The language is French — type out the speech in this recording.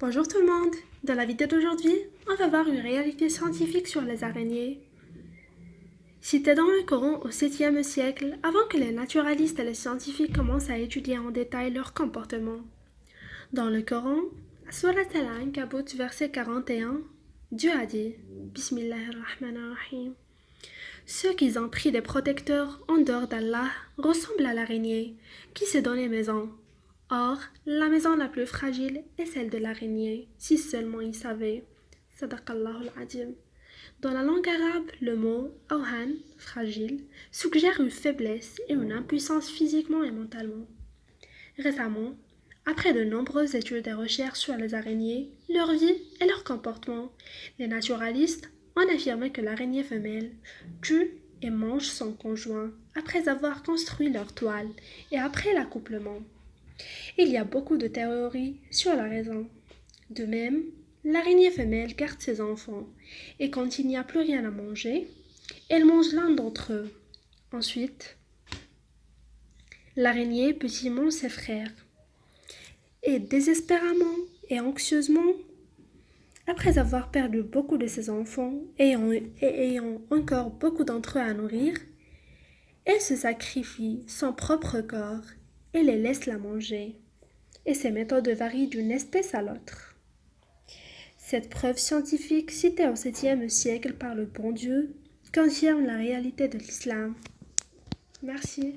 Bonjour tout le monde! Dans la vidéo d'aujourd'hui, on va voir une réalité scientifique sur les araignées. Cité dans le Coran au 7e siècle, avant que les naturalistes et les scientifiques commencent à étudier en détail leur comportement. Dans le Coran, Surat Al-Ankabut, verset 41, Dieu a dit Bismillahirrahmanirrahim. Ceux qui ont pris des protecteurs en dehors d'Allah ressemblent à l'araignée qui s'est donné maison. Or, la maison la plus fragile est celle de l'araignée, si seulement ils savaient. Sadaqallahu al-Adim. Dans la langue arabe, le mot awhan, fragile, suggère une faiblesse et une impuissance physiquement et mentalement. Récemment, après de nombreuses études et recherches sur les araignées, leur vie et leur comportement, les naturalistes ont affirmé que l'araignée femelle tue et mange son conjoint après avoir construit leur toile et après l'accouplement. Il y a beaucoup de théories sur la raison. De même, l'araignée femelle garde ses enfants et quand il n'y a plus rien à manger, elle mange l'un d'entre eux. Ensuite, l'araignée petit mange ses frères. Et désespérément et anxieusement, après avoir perdu beaucoup de ses enfants et ayant encore beaucoup d'entre eux à nourrir, elle se sacrifie son propre corps et les laisse la manger. Et ces méthodes varient d'une espèce à l'autre. Cette preuve scientifique citée au 7e siècle par le bon Dieu confirme la réalité de l'islam. Merci.